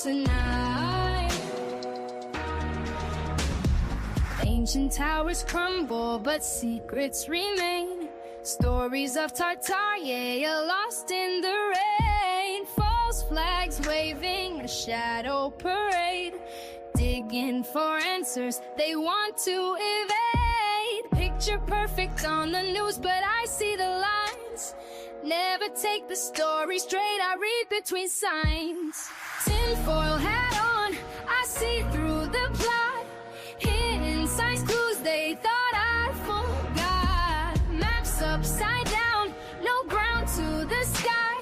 tonight. Ancient towers crumble, but secrets remain. Stories of Tartaria lost in the rain. False flags waving, a shadow parade. Digging for answers they want to evade. Picture perfect on the news, but I see the lines. Never take the story straight, I read between signs. Tinfoil hat on, I see through the plot. Hidden signs, clues they thought I forgot. Maps upside down, no ground to the sky.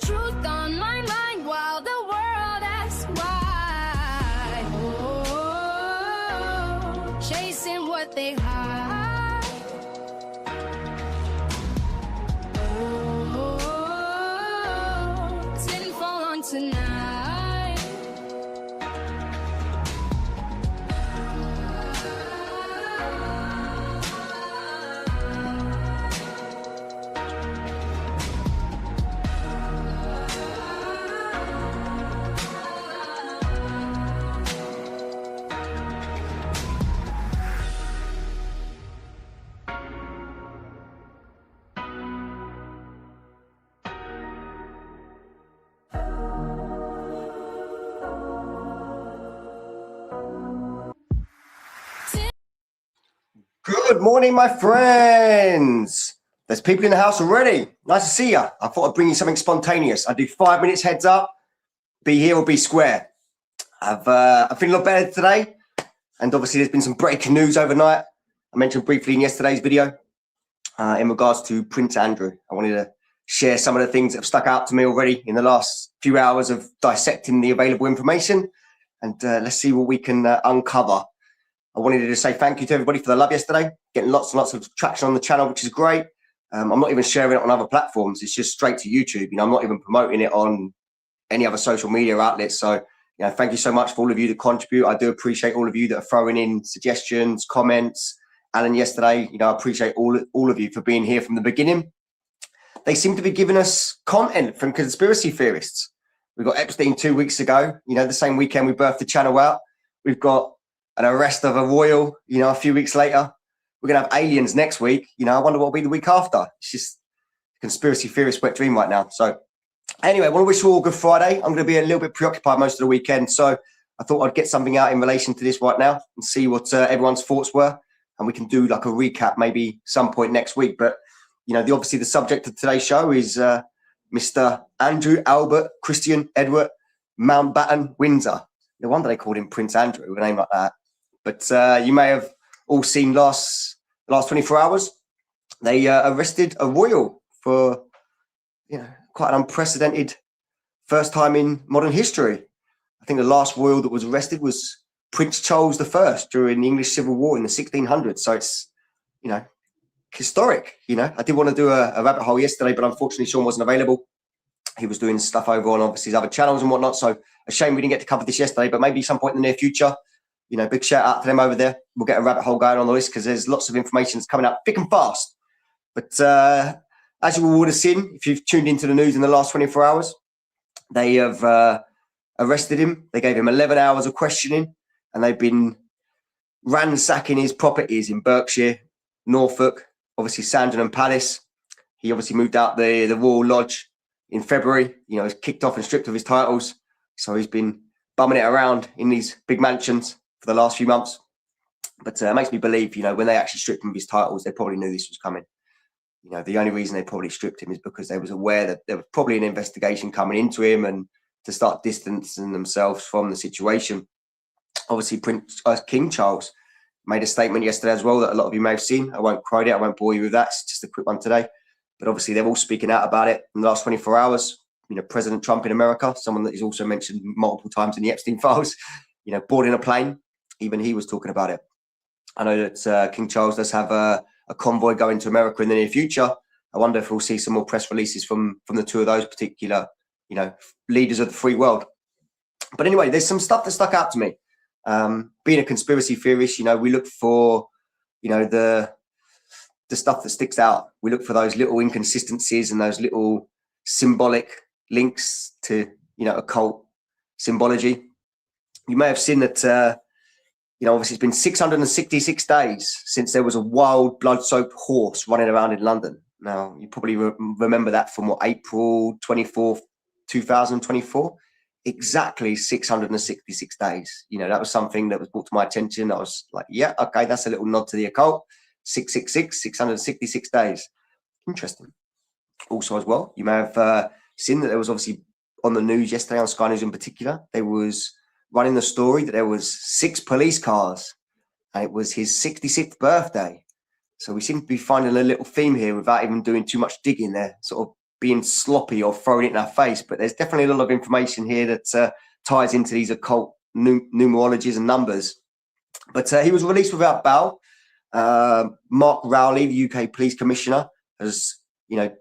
Truth on my mind while the world asks why. Oh, chasing what they hide. Oh, tinfoil on tonight. Good morning, my friends. There's people in the house already. Nice to see you. I thought I'd bring you something spontaneous. I do 5 minutes heads up. Be here or be square. I'm feeling a lot better today. And obviously there's been some breaking news overnight. I mentioned briefly in yesterday's video in regards to Prince Andrew. I wanted to share some of the things that have stuck out to me already in the last few hours of dissecting the available information. And let's see what we can uncover. I wanted to just say thank you to everybody for the love yesterday. Getting lots and lots of traction on the channel, which is great. I'm not even sharing it on other platforms. It's just straight to YouTube. You know, I'm not even promoting it on any other social media outlets. So, you know, thank you so much for all of you that contribute. I do appreciate all of you that are throwing in suggestions, comments. Alan yesterday, you know, I appreciate all of you for being here from the beginning. They seem to be giving us content from conspiracy theorists. We got Epstein 2 weeks ago. You know, the same weekend we birthed the channel out. We've got an arrest of a royal, you know, a few weeks later. We're going to have aliens next week. You know, I wonder what will be the week after. It's just conspiracy theorist wet dream right now. So anyway, I want to wish you all Good Friday. I'm going to be a little bit preoccupied most of the weekend. So I thought I'd get something out in relation to this right now and see what everyone's thoughts were. And we can do like a recap maybe some point next week. But, you know, obviously the subject of today's show is Mr. Andrew Albert Christian Edward Mountbatten Windsor. No wonder they called him Prince Andrew with a name like that. But you may have all seen the last 24 hours, they arrested a royal for, you know, quite an unprecedented first time in modern history. I think the last royal that was arrested was Prince Charles I during the English Civil War in the 1600s. So it's, you know, historic. You know, I did want to do a rabbit hole yesterday, but unfortunately Sean wasn't available. He was doing stuff over on obviously his other channels and whatnot. So a shame we didn't get to cover this yesterday, but maybe some point in the near future. You know, big shout out to them over there. We'll get a rabbit hole going on the list because there's lots of information that's coming out thick and fast. But as you all would have seen, if you've tuned into the news in the last 24 hours, they have arrested him. They gave him 11 hours of questioning and they've been ransacking his properties in Berkshire, Norfolk, obviously Sandringham Palace. He obviously moved out the Royal Lodge in February. You know, he's kicked off and stripped of his titles. So he's been bumming it around in these big mansions for the last few months. But it makes me believe, you know, when they actually stripped him of his titles, they probably knew this was coming. You know, the only reason they probably stripped him is because they was aware that there was probably an investigation coming into him and to start distancing themselves from the situation. Obviously, King Charles made a statement yesterday as well that a lot of you may have seen. I won't quote it. I won't bore you with that. It's just a quick one today. But obviously, they're all speaking out about it in the last 24 hours. You know, President Trump in America, someone that is also mentioned multiple times in the Epstein files, you know, boarding a plane. Even he was talking about it. I know that King Charles does have a convoy going to America in the near future. I wonder if we'll see some more press releases from the two of those particular, you know, leaders of the free world. But anyway, there's some stuff that stuck out to me. Being a conspiracy theorist, you know, we look for, you know, the stuff that sticks out. We look for those little inconsistencies and those little symbolic links to, you know, occult symbology. You may have seen that, obviously it's been 666 days since there was a wild blood-soaked horse running around in London. Now, you probably remember that from April 24th, 2024. Exactly 666 days. That was something that was brought to my attention. I was like, yeah, okay, that's a little nod to the occult. 666, 666 days. Interesting. Also, as well, you may have seen that there was obviously on the news yesterday, on Sky News in particular, they was running the story that there was 6 police cars, and it was his 66th birthday. So we seem to be finding a little theme here without even doing too much digging there, sort of being sloppy or throwing it in our face. But there's definitely a lot of information here that ties into these occult numerologies and numbers. But he was released without bail. Mark Rowley, the UK Police Commissioner, has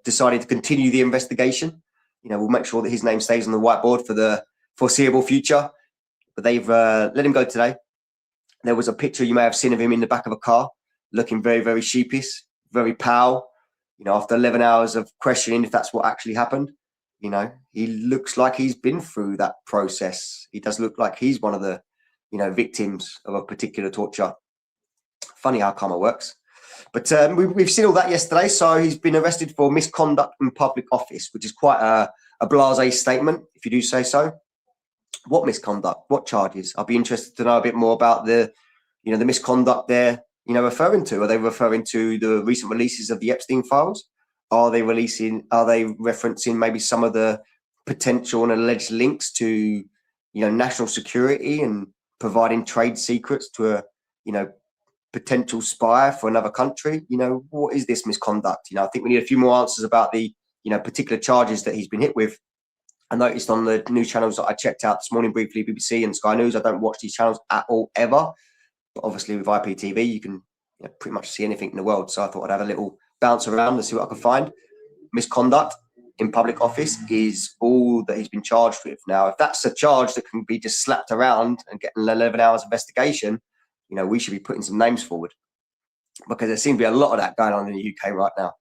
decided to continue the investigation. We'll make sure that his name stays on the whiteboard for the foreseeable future. But they've let him go today. There was a picture you may have seen of him in the back of a car, looking very, very sheepish, very pale. After 11 hours of questioning if that's what actually happened, he looks like he's been through that process. He does look like he's one of the, victims of a particular torture. Funny how karma works. But we've seen all that yesterday. So he's been arrested for misconduct in public office, which is quite a blasé statement, if you do say so. What misconduct? What charges? I'd be interested to know a bit more about the misconduct they're, referring to. Are they referring to the recent releases of the Epstein files? Are they referencing maybe some of the potential and alleged links to, national security and providing trade secrets to a, potential spy for another country? What is this misconduct? I think we need a few more answers about the, particular charges that he's been hit with. I noticed on the news channels that I checked out this morning briefly, BBC and Sky News, I don't watch these channels at all, ever. But obviously with IPTV, you can pretty much see anything in the world. So I thought I'd have a little bounce around and see what I could find. Misconduct in public office is all that he's been charged with. Now, if that's a charge that can be just slapped around and get 11 hours investigation, we should be putting some names forward, because there seems to be a lot of that going on in the UK right now.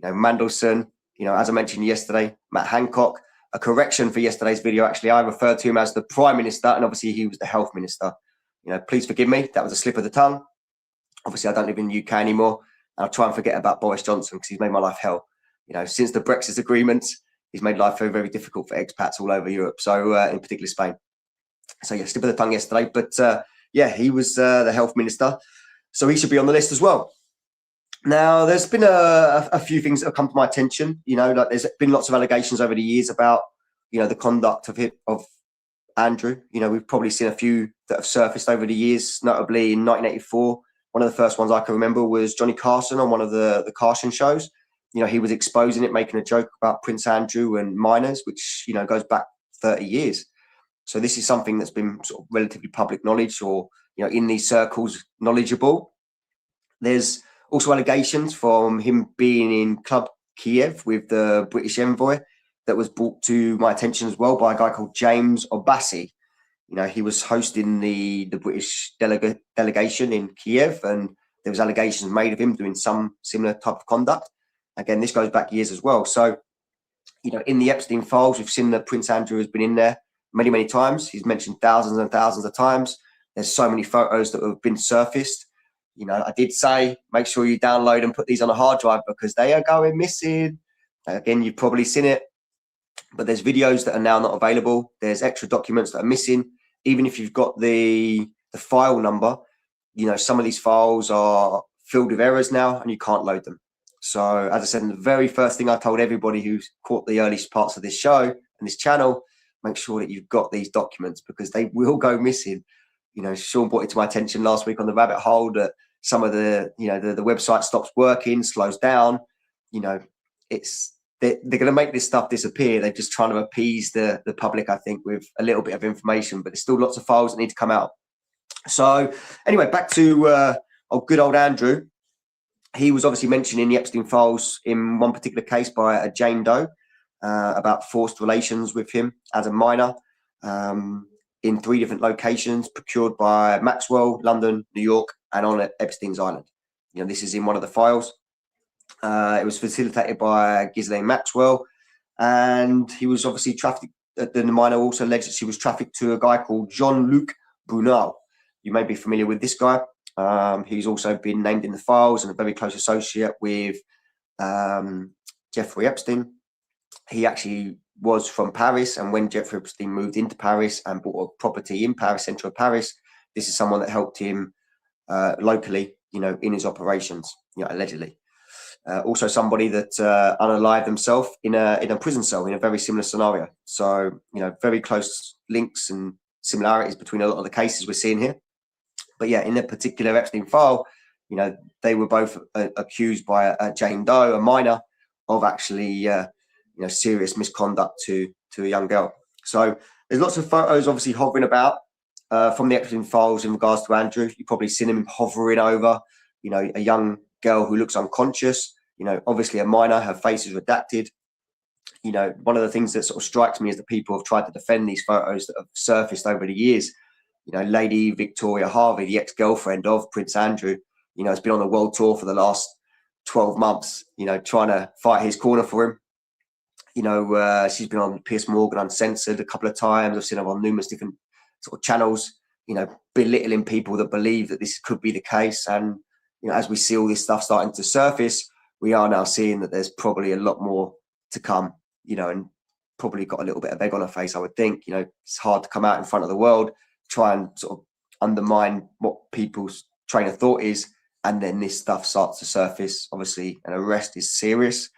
Mandelson, as I mentioned yesterday, Matt Hancock. A correction for yesterday's video, actually, I referred to him as the Prime Minister, and obviously he was the Health Minister. Please forgive me. That was a slip of the tongue. Obviously, I don't live in the UK anymore, and I'll try and forget about Boris Johnson because he's made my life hell. Since the Brexit agreement, he's made life very, very difficult for expats all over Europe, so in particular Spain. So, yeah, slip of the tongue yesterday. But, he was the Health Minister, so he should be on the list as well. Now, there's been a few things that have come to my attention. There's been lots of allegations over the years about, the conduct of Andrew. We've probably seen a few that have surfaced over the years, notably in 1984. One of the first ones I can remember was Johnny Carson on one of the Carson shows. He was exposing it, making a joke about Prince Andrew and minors, which, goes back 30 years. So this is something that's been sort of relatively public knowledge, or, in these circles, knowledgeable. There's also allegations from him being in Club Kiev with the British envoy that was brought to my attention as well by a guy called James Obasi. He was hosting the British delegation in Kiev, and there was allegations made of him doing some similar type of conduct. Again, this goes back years as well. So, in the Epstein files, we've seen that Prince Andrew has been in there many, many times. He's mentioned thousands and thousands of times. There's so many photos that have been surfaced. I did say, make sure you download and put these on a hard drive because they are going missing. Again, you've probably seen it, but there's videos that are now not available. There's extra documents that are missing. Even if you've got the file number, some of these files are filled with errors now and you can't load them. So as I said, the very first thing I told everybody who's caught the earliest parts of this show and this channel, make sure that you've got these documents because they will go missing. Sean brought it to my attention last week on the rabbit hole that some of the website stops working, slows down. They're going to make this stuff disappear. They're just trying to appease the public, I think, with a little bit of information, but there's still lots of files that need to come out. So anyway, back to good old Andrew. He was obviously mentioned in the Epstein files in one particular case by a Jane Doe about forced relations with him as a minor in 3 different locations procured by Maxwell, London, New York, and on Epstein's Island. This is in one of the files. It was facilitated by Ghislaine Maxwell, and he was obviously the minor also alleged that she was trafficked to a guy called Jean-Luc Brunel. You may be familiar with this guy. He's also been named in the files and a very close associate with Jeffrey Epstein. He actually was from Paris, and when Jeffrey Epstein moved into Paris and bought a property in Paris, central Paris, this is someone that helped him locally, in his operations, allegedly. Also somebody that unalived himself in a prison cell in a very similar scenario. So, very close links and similarities between a lot of the cases we're seeing here. But yeah, in the particular Epstein file, they were both accused by Jane Doe, a minor, of actually, serious misconduct to a young girl. So there's lots of photos obviously hovering about from the Epstein files in regards to Andrew. You've probably seen him hovering over, a young girl who looks unconscious, obviously a minor, her face is redacted. One of the things that sort of strikes me is that people have tried to defend these photos that have surfaced over the years. Lady Victoria Harvey, the ex-girlfriend of Prince Andrew, has been on a world tour for the last 12 months, trying to fight his corner for him. She's been on Piers Morgan Uncensored a couple of times. I've seen her on numerous different sort of channels, belittling people that believe that this could be the case. And, as we see all this stuff starting to surface, we are now seeing that there's probably a lot more to come, and probably got a little bit of egg on her face, I would think. It's hard to come out in front of the world, try and sort of undermine what people's train of thought is, and then this stuff starts to surface. Obviously, an arrest is serious.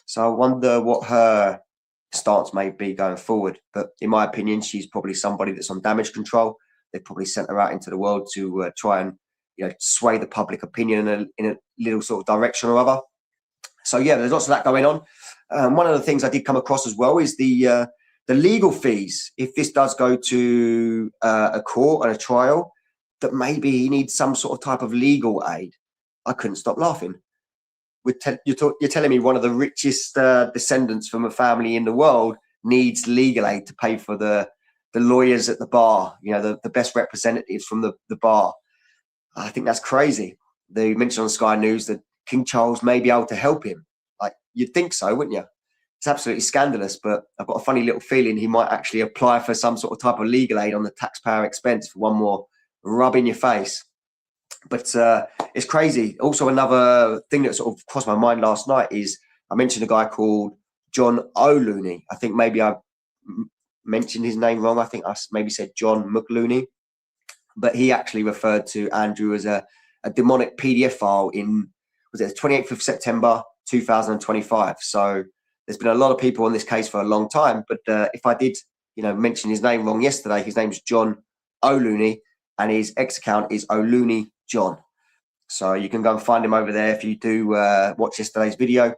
So I wonder what her stance may be going forward. But in my opinion, she's probably somebody that's on damage control. They've probably sent her out into the world to try and sway the public opinion in a little sort of direction or other. So yeah, there's lots of that going on. One of the things I did come across as well is the legal fees. If this does go to a court and a trial, that maybe he needs some sort of type of legal aid. I couldn't stop laughing. You're telling me one of the richest descendants from a family in the world needs legal aid to pay for the lawyers at the bar, the best representatives from the bar. I think that's crazy. They mentioned on Sky News that King Charles may be able to help him. Like, you'd think so, wouldn't you? It's absolutely scandalous, but I've got a funny little feeling he might actually apply for some sort of type of legal aid on the taxpayer expense for one more rub in your face. But it's crazy. Also, another thing that sort of crossed my mind last night is I mentioned a guy called John O'Looney. I think maybe I mentioned his name wrong. I think I maybe said John McLooney. But he actually referred to Andrew as a demonic PDF file in, was it the 28th of September, 2025. So there's been a lot of people on this case for a long time. But if I did, mention his name wrong yesterday, his name's John O'Looney, and his X account is O'Looney John. So you can go and find him over there if you do watch yesterday's video.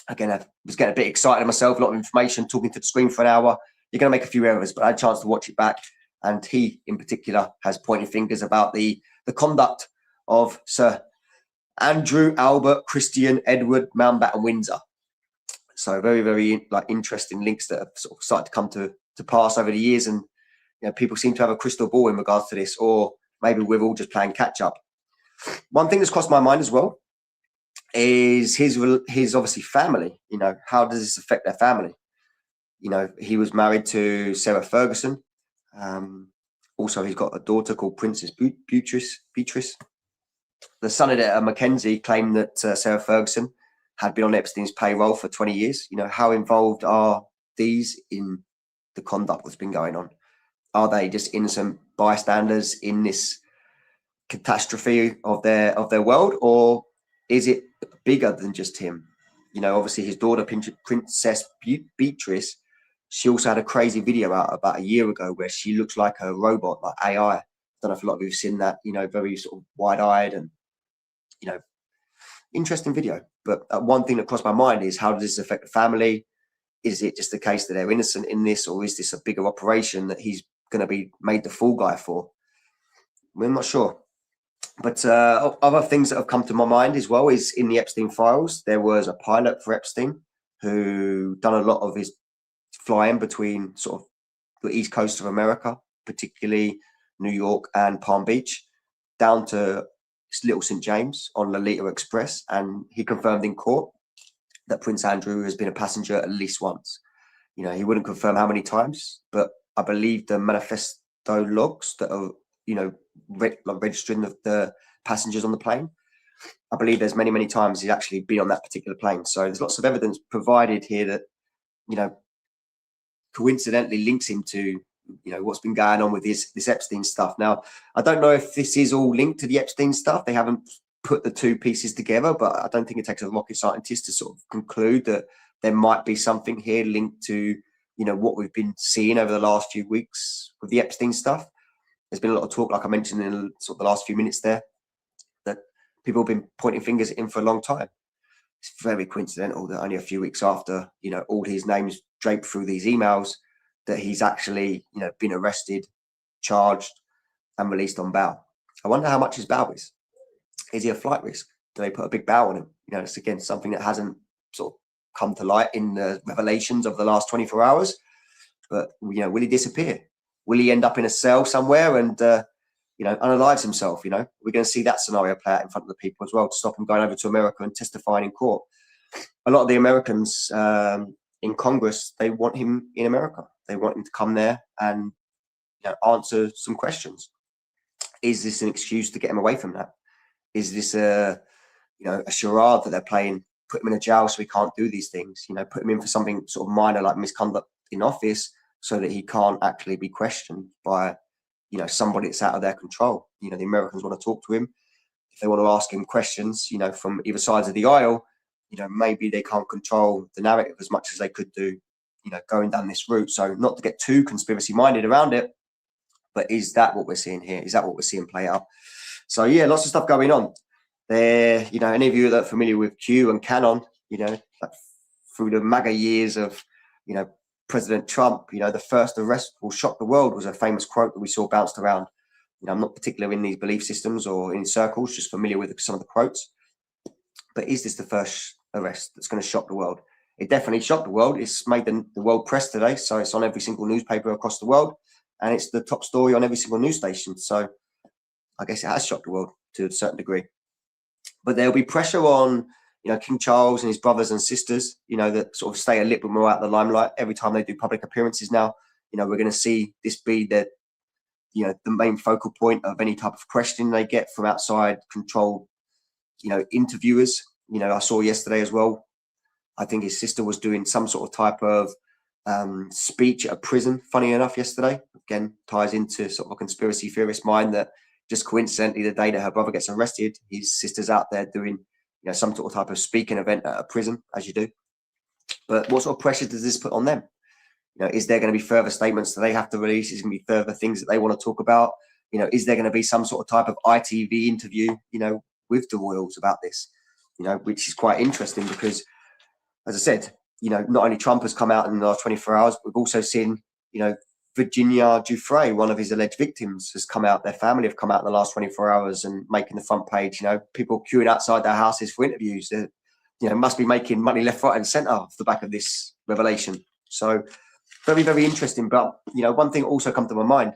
Again, I was getting a bit excited myself, a lot of information, talking to the screen for an hour. You're going to make a few errors, but I had a chance to watch it back. And he, in particular, has pointed fingers about the conduct of Sir Andrew Albert Christian Edward Mountbatten Windsor. So very, very interesting links that have sort of started to come to pass over the years. And people seem to have a crystal ball in regards to this, or maybe we're all just playing catch up. One thing that's crossed my mind as well is his obviously family. How does this affect their family? He was married to Sarah Ferguson. Also, he's got a daughter called Princess Beatrice. The Sun-editor Mackenzie claimed that Sarah Ferguson had been on Epstein's payroll for 20 years. How involved are these in the conduct that's been going on? Are they just innocent bystanders in this catastrophe of their world, or is it bigger than just him? Obviously his daughter Princess Beatrice, she also had a crazy video out about a year ago where she looks like a robot, like AI. I don't know if a lot of you have seen that. Very sort of wide-eyed and interesting video. But one thing that crossed my mind is, how does this affect the family? Is it just the case that they're innocent in this, or is this a bigger operation that he's going to be made the fool guy for? I'm not sure. But other things that have come to my mind as well is in the Epstein files, there was a pilot for Epstein who done a lot of his flying between sort of the East Coast of America, particularly New York and Palm Beach, down to Little St. James on Lolita Express. And he confirmed in court that Prince Andrew has been a passenger at least once. You know, he wouldn't confirm how many times, but I believe the manifesto logs that are, you know, registering the passengers on the plane, I believe there's many times he's actually been on that particular plane. So there's lots of evidence provided here that, you know, coincidentally links him to, you know, what's been going on with this Epstein stuff. Now, I don't know if this is all linked to the Epstein stuff. They haven't put the two pieces together, but I don't think it takes a rocket scientist to sort of conclude that there might be something here linked to, you know, what we've been seeing over the last few weeks with the Epstein stuff. There's been a lot of talk, like I mentioned in sort of the last few minutes there, that people have been pointing fingers at him for a long time. It's very coincidental that only a few weeks after, you know, all his names draped through these emails, that he's actually, you know, been arrested, charged, and released on bail. I wonder how much his bail is. Is he a flight risk? Do they put a big bail on him? You know, it's again something that hasn't sort of come to light in the revelations of the last 24 hours. But, you know, will he disappear? Will he end up in a cell somewhere and, you know, unalives himself? You know, we're going to see that scenario play out in front of the people as well to stop him going over to America and testifying in court. A lot of the Americans in Congress, they want him in America. They want him to come there and, you know, answer some questions. Is this an excuse to get him away from that? Is this a, you know, a charade that they're playing? Put him in a jail so he can't do these things. You know, put him in for something sort of minor like misconduct in office so that he can't actually be questioned by, you know, somebody that's out of their control. You know, the Americans want to talk to him. If they want to ask him questions, you know, from either sides of the aisle, you know, maybe they can't control the narrative as much as they could do, you know, going down this route. So not to get too conspiracy minded around it, but is that what we're seeing here? Is that what we're seeing play out? So yeah, lots of stuff going on there. You know, any of you that are familiar with Q and Canon, you know, like through the MAGA years of, you know, President Trump, you know, the first arrest will shock the world was a famous quote that we saw bounced around. You know, I'm not particular in these belief systems or in circles, just familiar with some of the quotes. But is this the first arrest that's going to shock the world? It definitely shocked the world. It's made the world press today, so it's on every single newspaper across the world, and it's the top story on every single news station. So I guess it has shocked the world to a certain degree. But there'll be pressure on, you know, King Charles and his brothers and sisters, you know, that sort of stay a little bit more out of the limelight every time they do public appearances now. You know, we're going to see this be the, you know, the main focal point of any type of question they get from outside controlled, you know, interviewers. You know, I saw yesterday as well, I think his sister was doing some sort of type of speech at a prison, funny enough, yesterday. Again, ties into sort of a conspiracy theorist mind that just coincidentally the day that her brother gets arrested, his sister's out there doing, you know, some sort of type of speaking event at a prison, as you do. But what sort of pressure does this put on them? You know, is there going to be further statements that they have to release? Is going to be further things that they want to talk about? You know, is there going to be some sort of type of ITV interview, you know, with the royals about this? You know, which is quite interesting because, as I said, you know, not only Trump has come out in the last 24 hours, we've also seen, you know, Virginia Giuffre, one of his alleged victims, has come out. Their family have come out in the last 24 hours and making the front page. You know, people queuing outside their houses for interviews. They're, you know, must be making money left, right, and centre off the back of this revelation. So, very, very interesting. But, you know, one thing also come to my mind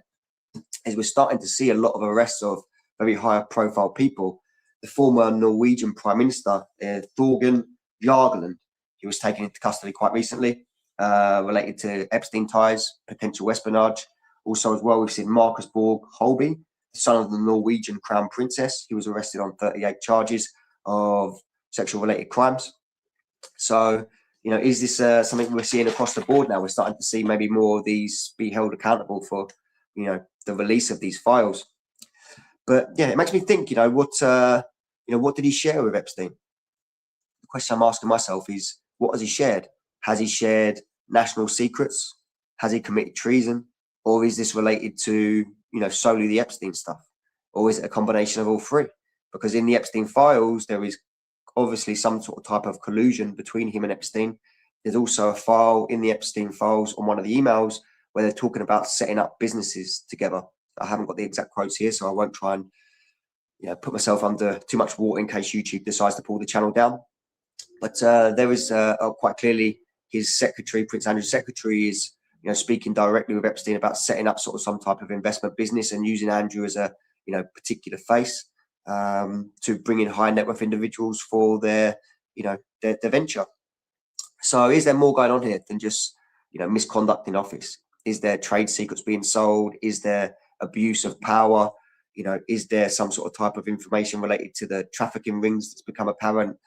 is we're starting to see a lot of arrests of very high-profile people. The former Norwegian Prime Minister, Thorbjørn Jagland, he was taken into custody quite recently, related to Epstein ties, potential espionage. Also, as well, we've seen Marcus Borg Holby, the son of the Norwegian Crown Princess. He was arrested on 38 charges of sexual-related crimes. So, you know, is this something we're seeing across the board now? We're starting to see maybe more of these be held accountable for, you know, the release of these files. But yeah, it makes me think, you know, what did he share with Epstein? The question I'm asking myself is, what has he shared? Has he shared national secrets? Has he committed treason? Or is this related to, you know, solely the Epstein stuff? Or is it a combination of all three? Because in the Epstein files, there is obviously some sort of type of collusion between him and Epstein. There's also a file in the Epstein files on one of the emails where they're talking about setting up businesses together. I haven't got the exact quotes here, so I won't try and, you know, put myself under too much water in case YouTube decides to pull the channel down. But there is quite clearly his secretary, Prince Andrew's secretary, is, you know, speaking directly with Epstein about setting up sort of some type of investment business and using Andrew as a, you know, particular face to bring in high net worth individuals for their, you know, their venture. So is there more going on here than just, misconduct in office? Is there trade secrets being sold? Is there abuse of power? Is there some sort of type of information related to the trafficking rings that's become apparent?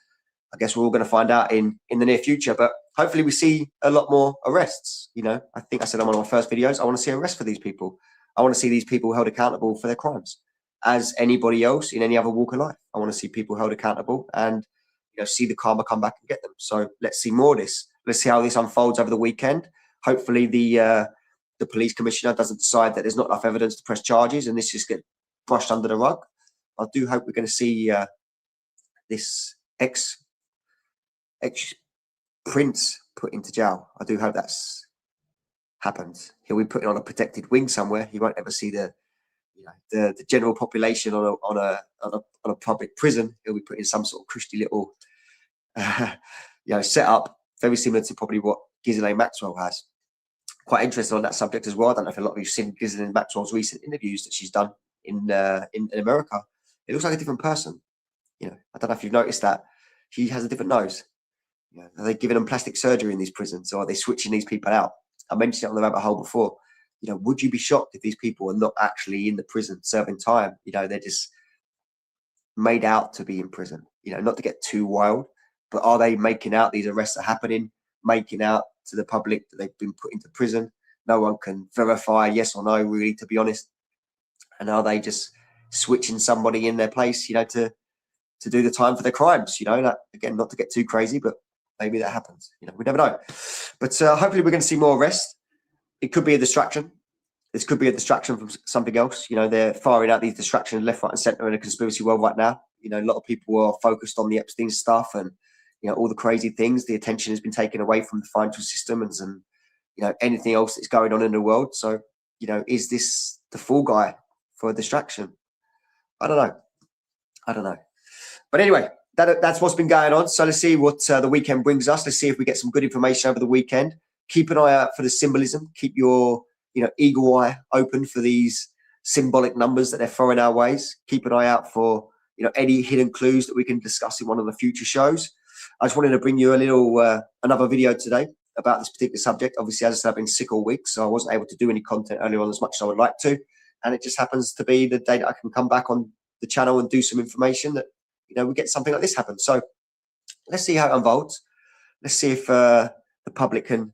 I guess we're all going to find out in the near future, but hopefully we see a lot more arrests. I think I said on one of my first videos, I want to see arrests for these people. I want to see these people held accountable for their crimes as anybody else in any other walk of life. I want to see people held accountable and, see the karma come back and get them. So let's see more of this. Let's see how this unfolds over the weekend. Hopefully the police commissioner doesn't decide that there's not enough evidence to press charges and this just gets brushed under the rug. I do hope we're going to see this ex-prince put into jail. I do hope that's happened. He'll be put on a protected wing somewhere. He won't ever see the general population on a public prison. He'll be put in some sort of cushy little set up, very similar to probably what Ghislaine Maxwell has. Quite interested on that subject as well. I don't know if a lot of you've seen Ghislaine Maxwell's recent interviews that she's done in America. It looks like a different person. I don't know if you've noticed that. She has a different nose. Are they giving them plastic surgery in these prisons, or are they switching these people out? I mentioned it on the rabbit hole before. Would you be shocked if these people are not actually in the prison serving time? They're just made out to be in prison. Not to get too wild, but are they making out these arrests are happening, making out to the public that they've been put into prison? No one can verify yes or no, really, to be honest. And are they just switching somebody in their place, to do the time for their crimes? Again, not to get too crazy, but maybe that happens. We never know. But hopefully we're going to see more arrests. It could be a distraction. This could be a distraction from something else. They're firing out these distractions left, right, and centre in a conspiracy world right now. A lot of people are focused on the Epstein stuff and all the crazy things. The attention has been taken away from the financial system and anything else that's going on in the world. So is this the fall guy for a distraction? I don't know. But anyway, that's what's been going on. So let's see what the weekend brings us. Let's see if we get some good information over the weekend. Keep an eye out for the symbolism. Keep your eagle eye open for these symbolic numbers that they're throwing our ways. Keep an eye out for any hidden clues that we can discuss in one of the future shows. I just wanted to bring you a little another video today about this particular subject. Obviously, as I said, I've been sick all week, so I wasn't able to do any content earlier on as much as I would like to. And it just happens to be the day that I can come back on the channel and do some information that we get something like this happen. So let's see how it unfolds. Let's see if the public can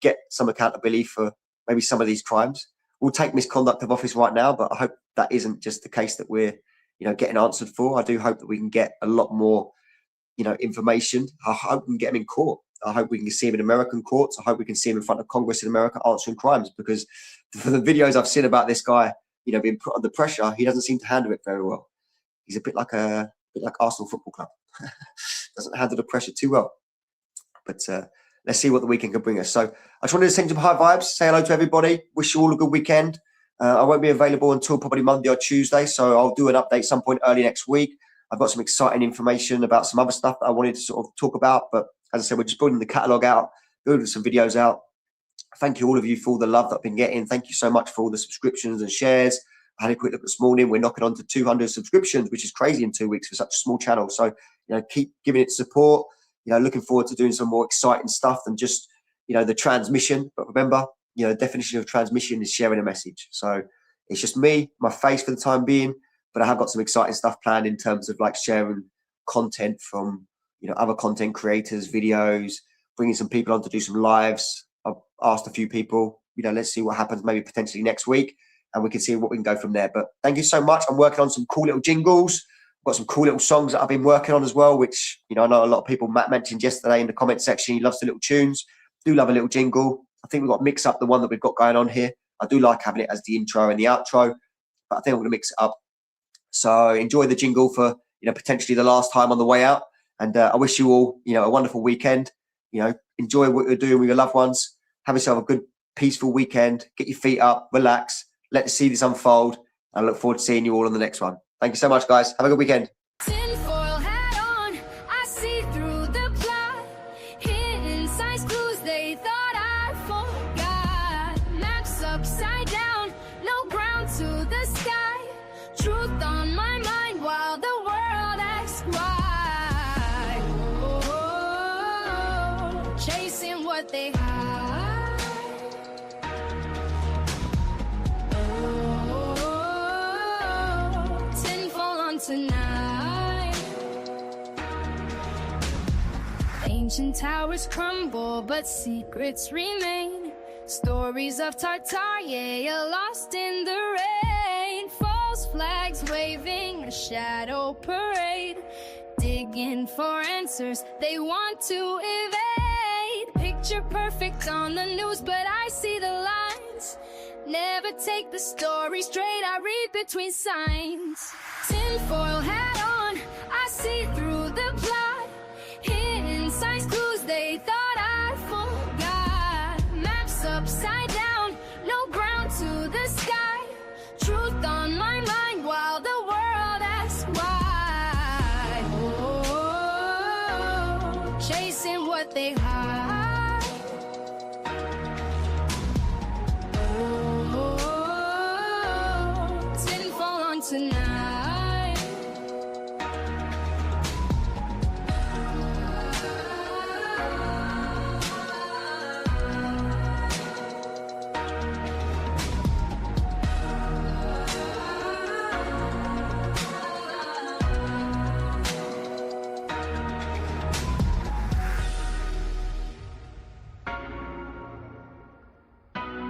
get some accountability for maybe some of these crimes. We'll take misconduct of office right now, but I hope that isn't just the case that we're getting answered for. I do hope that we can get a lot more information. I hope we can get them in court. I hope we can see him in American courts. I hope we can see him in front of Congress in America answering crimes, because for the videos I've seen about this guy being put under pressure, he doesn't seem to handle it very well. He's a bit like Arsenal Football Club. Doesn't handle the pressure too well. But let's see what the weekend can bring us. So I just wanted to send some high vibes, say hello to everybody, wish you all a good weekend. I won't be available until probably Monday or Tuesday, so I'll do an update some point early next week. I've got some exciting information about some other stuff that I wanted to sort of talk about, but as I said, we're just building the catalogue out, building some videos out. Thank you all of you for all the love that I've been getting. Thank you so much for all the subscriptions and shares. I had a quick look this morning. We're knocking on to 200 subscriptions, which is crazy in 2 weeks for such a small channel. So, keep giving it support. Looking forward to doing some more exciting stuff than just, the transmission. But remember, the definition of transmission is sharing a message. So it's just me, my face for the time being, but I have got some exciting stuff planned in terms of like sharing content from, other content creators, videos, bringing some people on to do some lives. I've asked a few people, let's see what happens maybe potentially next week, and we can see what we can go from there. But thank you so much. I'm working on some cool little jingles. I've got some cool little songs that I've been working on as well, which, I know a lot of people, Matt mentioned yesterday in the comment section, he loves the little tunes. Do love a little jingle. I think we've got to mix up the one that we've got going on here. I do like having it as the intro and the outro, but I think we're going to mix it up. So enjoy the jingle for, potentially the last time on the way out. And I wish you all, a wonderful weekend. Enjoy what you're doing with your loved ones. Have yourself a good, peaceful weekend. Get your feet up, relax. Let's see this unfold. I look forward to seeing you all on the next one. Thank you so much, guys. Have a good weekend. Tinfoil hat on, I see through the plot. Hidden signs, clues they thought I forgot. Maps upside down, no ground to the sky. Truth on my mind while the world asks why. Oh, chasing what they hide. tonight. Ancient towers crumble, but secrets remain. Stories of Tartaria lost in the rain. False flags waving, a shadow parade. Digging for answers they want to evade. Picture perfect on the news, but I see the lines. Never take the story straight, I read between signs. Tinfoil hat on, I see through the plot. Hidden signs, clues they thought I forgot. Maps upside down, no ground to the sky. Truth on my mind while the world asks why. Oh, chasing what they hide.